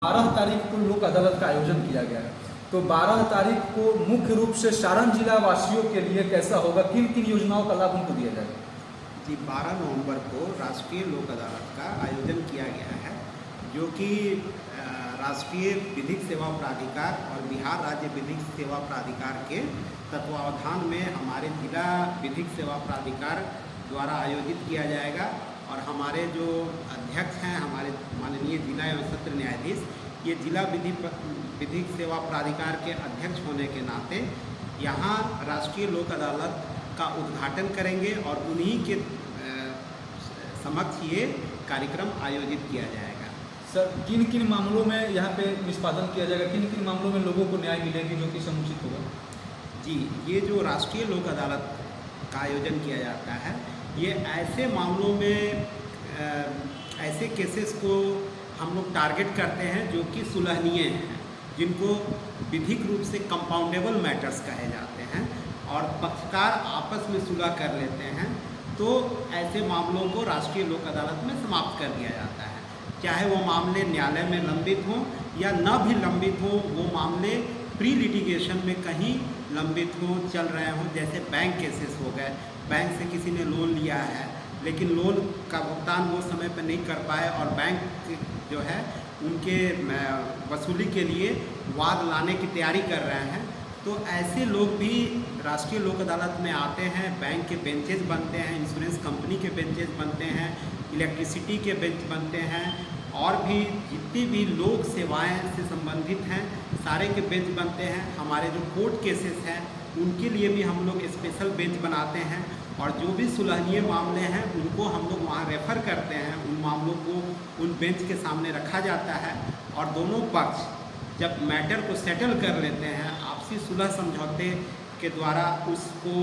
12 तारीख को लोक अदालत का आयोजन किया गया है। तो 12 तारीख को मुख्य रूप से सारण जिला वासियों के लिए कैसा होगा, किन किन योजनाओं का लाभ उनको दिया जाएगा? जी, 12 नवंबर को राष्ट्रीय लोक अदालत का आयोजन किया गया है, जो कि राष्ट्रीय विधिक सेवा प्राधिकार और बिहार राज्य विधिक सेवा प्राधिकार के तत्वावधान में हमारे जिला विधिक सेवा प्राधिकार द्वारा आयोजित किया जाएगा। और हमारे जो अध्यक्ष हैं, हमारे माननीय जिला एवं सत्र न्यायाधीश, ये जिला विधिक सेवा प्राधिकार के अध्यक्ष होने के नाते यहाँ राष्ट्रीय लोक अदालत का उद्घाटन करेंगे और उन्हीं के समक्ष ये कार्यक्रम आयोजित किया जाएगा। सर, किन किन मामलों में यहाँ पे निष्पादन किया जाएगा, किन किन मामलों में लोगों को न्याय मिलेगी जो कि समुचित होगा? जी, ये जो राष्ट्रीय लोक अदालत का आयोजन किया जाता है, ये ऐसे मामलों में ऐसे केसेस को हम लोग टारगेट करते हैं जो कि सुलहनीय हैं, जिनको विधिक रूप से कंपाउंडेबल मैटर्स कहे जाते हैं और पक्षकार आपस में सुलह कर लेते हैं। तो ऐसे मामलों को राष्ट्रीय लोक अदालत में समाप्त कर दिया जाता है, चाहे वो मामले न्यायालय में लंबित हों या न भी लंबित हों, वो मामले प्री लिटिगेशन में कहीं लंबित हों, चल रहे हों। जैसे बैंक केसेस हो गए, बैंक से किसी ने लोन लिया है लेकिन लोन का भुगतान वो समय पर नहीं कर पाए और बैंक जो है उनके वसूली के लिए वाद लाने की तैयारी कर रहे हैं, तो ऐसे लोग भी राष्ट्रीय लोक अदालत में आते हैं। बैंक के बेंचेस बनते हैं, इंश्योरेंस कंपनी के बेंचेस बनते हैं, इलेक्ट्रिसिटी के बेंच बनते हैं और भी जितनी भी लोक सेवाएं से संबंधित हैं सारे के बेंच बनते हैं। हमारे जो कोर्ट केसेस हैं उनके लिए भी हम लोग स्पेशल बेंच बनाते हैं और जो भी सुलहनीय मामले हैं उनको हम लोग वहाँ रेफ़र करते हैं। उन मामलों को उन बेंच के सामने रखा जाता है और दोनों पक्ष जब मैटर को सेटल कर लेते हैं, आपसी सुलह समझौते के द्वारा उसको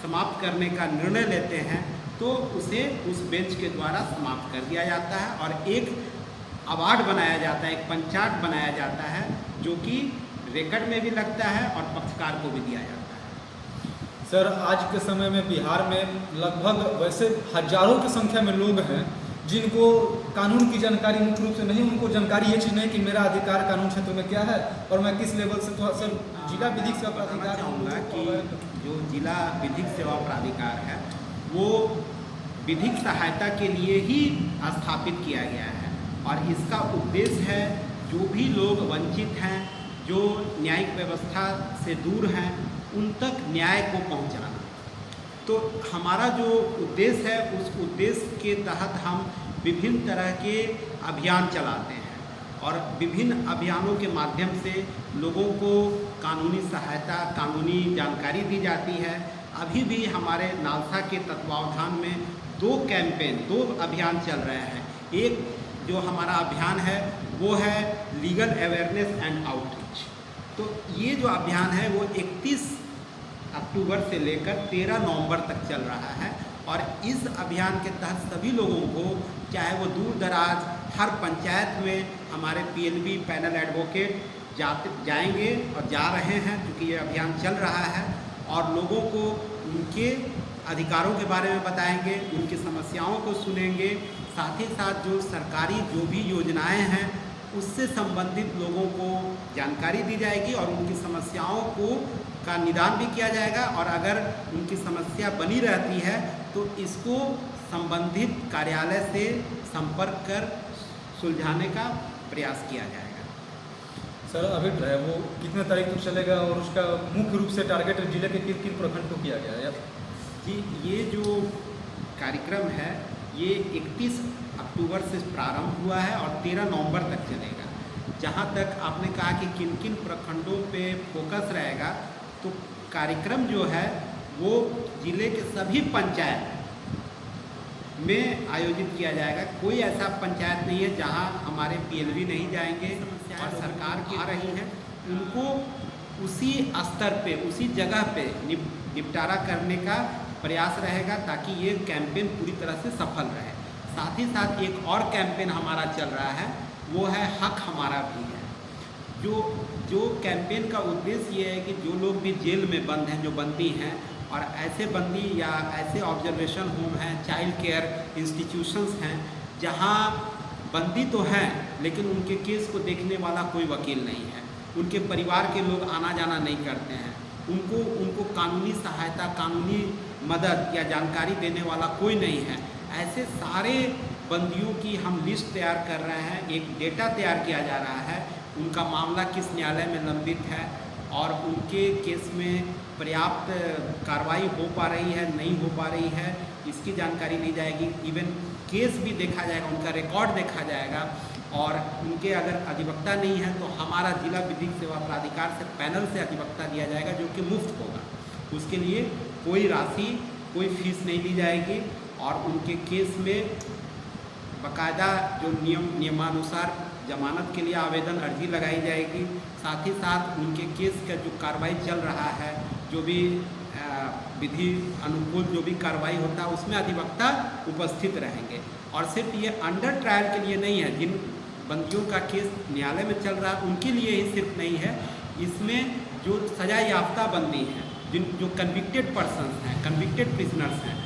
समाप्त करने का निर्णय लेते हैं, तो उसे उस बेंच के द्वारा समाप्त कर दिया जाता है और एक अवार्ड बनाया जाता है, एक पंचाट बनाया जाता है, जो कि रिकॉर्ड में भी लगता है और पक्षकार को भी दिया जाता है। सर, आज के समय में बिहार में लगभग वैसे हजारों की संख्या में लोग हैं जिनको कानून की जानकारी मुख्य रूप से नहीं, उनको जानकारी ये चीज़ नहीं कि मेरा अधिकार कानून क्षेत्र में क्या है और मैं किस लेवल से। तो सर, जिला विधिक सेवा प्राधिकार चाहूँगा कि जो जिला विधिक सेवा प्राधिकार है वो विधिक सहायता के लिए ही स्थापित किया गया है और इसका उद्देश्य है जो भी लोग वंचित हैं, जो न्यायिक व्यवस्था से दूर हैं, उन तक न्याय को पहुंचाना। तो हमारा जो उद्देश्य है उस उद्देश्य के तहत हम विभिन्न तरह के अभियान चलाते हैं और विभिन्न अभियानों के माध्यम से लोगों को कानूनी सहायता, कानूनी जानकारी दी जाती है। अभी भी हमारे नालसा के तत्वावधान में 2 अभियान चल रहे हैं। एक जो हमारा अभियान है वो है लीगल अवेयरनेस एंड आउटरीच। तो ये जो अभियान है वो 31 अक्टूबर से लेकर 13 नवंबर तक चल रहा है और इस अभियान के तहत सभी लोगों को, चाहे वो दूर दराज, हर पंचायत में हमारे पीएलबी पैनल एडवोकेट जाएंगे और जा रहे हैं क्योंकि ये अभियान चल रहा है और लोगों को उनके अधिकारों के बारे में बताएंगे, उनकी समस्याओं को सुनेंगे, साथ ही साथ जो सरकारी जो भी योजनाएं हैं उससे संबंधित लोगों को जानकारी दी जाएगी और उनकी समस्याओं का निदान भी किया जाएगा और अगर उनकी समस्या बनी रहती है तो इसको संबंधित कार्यालय से संपर्क कर सुलझाने का प्रयास किया जाएगा। सर, अभी वो कितने तारीख तक चलेगा और उसका मुख्य रूप से टारगेट जिले के किन किन प्रखंड को किया गया है? जी, ये जो कार्यक्रम है ये 31 अक्टूबर से प्रारंभ हुआ है और 13 नवंबर तक चलेगा। जहाँ तक आपने कहा कि किन किन प्रखंडों पे फोकस रहेगा, तो कार्यक्रम जो है वो जिले के सभी पंचायत में आयोजित किया जाएगा। कोई ऐसा पंचायत नहीं है जहाँ हमारे पीएलबी नहीं जाएंगे और सरकार की आ रही है उनको उसी स्तर पे, उसी जगह पे निपटारा करने का प्रयास रहेगा ताकि ये कैंपेन पूरी तरह से सफल रहे। साथ ही साथ एक और कैंपेन हमारा चल रहा है, वो है हक हमारा भी है। जो कैंपेन का उद्देश्य ये है कि जो लोग भी जेल में बंद हैं, जो बंदी हैं और ऐसे बंदी या ऐसे ऑब्जर्वेशन होम हैं, चाइल्ड केयर इंस्टीट्यूशंस हैं जहाँ बंदी तो हैं लेकिन उनके केस को देखने वाला कोई वकील नहीं है, उनके परिवार के लोग आना जाना नहीं करते हैं, उनको कानूनी सहायता, कानूनी मदद या जानकारी देने वाला कोई नहीं है। ऐसे सारे बंदियों की हम लिस्ट तैयार कर रहे हैं, एक डेटा तैयार किया जा रहा है, उनका मामला किस न्यायालय में लंबित है और उनके केस में पर्याप्त कार्रवाई हो पा रही है, नहीं हो पा रही है, इसकी जानकारी ली जाएगी। इवन केस भी देखा जाएगा, उनका रिकॉर्ड देखा जाएगा और उनके अगर अधिवक्ता नहीं है तो हमारा जिला विधिक सेवा प्राधिकार से पैनल से अधिवक्ता दिया जाएगा जो कि मुफ्त होगा। उसके लिए कोई राशि, कोई फीस नहीं ली जाएगी और उनके केस में बाकायदा जो नियमानुसार जमानत के लिए आवेदन अर्जी लगाई जाएगी। साथ ही साथ उनके केस का जो कार्रवाई चल रहा है, जो भी विधि अनुकूल जो भी कार्रवाई होता है उसमें अधिवक्ता उपस्थित रहेंगे। और सिर्फ ये अंडर ट्रायल के लिए नहीं है, जिन बंदियों का केस न्यायालय में चल रहा है उनके लिए ही सिर्फ नहीं है, इसमें जो सजा याफ्ता बंदी हैं, जो कन्विक्टेड पर्सन्स हैं, कन्विक्टेड प्रिजनर्स हैं,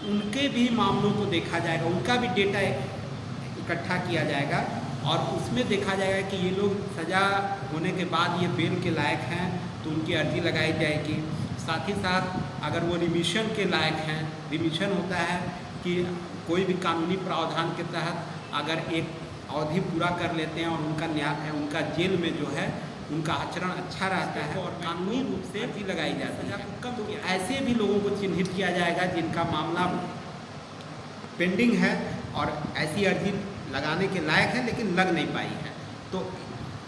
उनके भी मामलों को देखा जाएगा, उनका भी डेटा इकट्ठा किया जाएगा और उसमें देखा जाएगा कि ये लोग सज़ा होने के बाद ये बेल के लायक हैं तो उनकी अर्जी लगाई जाएगी। साथ ही साथ अगर वो रिमिशन के लायक हैं, रिमिशन होता है कि कोई भी कानूनी प्रावधान के तहत अगर एक अवधि पूरा कर लेते हैं और उनका न्याय, उनका जेल में जो है उनका आचरण अच्छा रहता है और कानूनी रूप से अर्जी लगाई जाती है, तो ऐसे भी लोगों को चिन्हित किया जाएगा जिनका मामला पेंडिंग है और ऐसी अर्जी लगाने के लायक है लेकिन लग नहीं पाई है। तो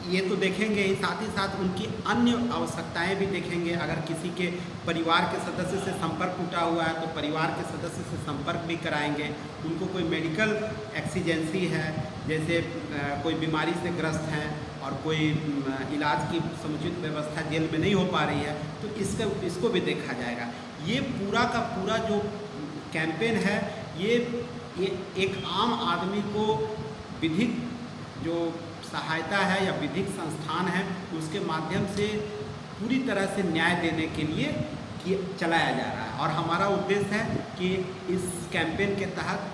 ये तो देखेंगे ही, साथ ही साथ उनकी अन्य आवश्यकताएं भी देखेंगे। अगर किसी के परिवार के सदस्य से संपर्क टूटा हुआ है तो परिवार के सदस्य से संपर्क भी कराएंगे। उनको कोई मेडिकल एक्सीजेंसी है, जैसे कोई बीमारी से ग्रस्त हैं और कोई इलाज की समुचित व्यवस्था जेल में नहीं हो पा रही है तो इसको भी देखा जाएगा। ये पूरा का पूरा जो कैंपेन है ये एक आम आदमी को विधिक जो सहायता है या विधिक संस्थान है उसके माध्यम से पूरी तरह से न्याय देने के लिए चलाया जा रहा है। और हमारा उद्देश्य है कि इस कैंपेन के तहत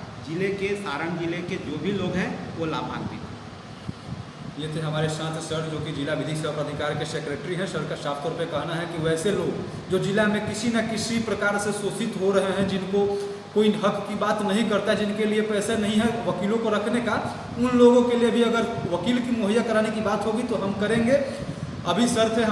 सारण जिले के जो भी लोग हैं वो लाभान्वित हों। ये थे हमारे साथ सर जो कि जिला विधिक सेवा प्राधिकार के सेक्रेटरी हैं। सर का साफ तौर पे कहना है कि वैसे लोग जो जिला में किसी न किसी प्रकार से शोषित हो रहे हैं, जिनको कोई हक की बात नहीं करता, जिनके लिए पैसे नहीं है वकीलों को रखने का, उन लोगों के लिए भी अगर वकील की मुहैया कराने की बात होगी तो हम करेंगे। अभी सर थे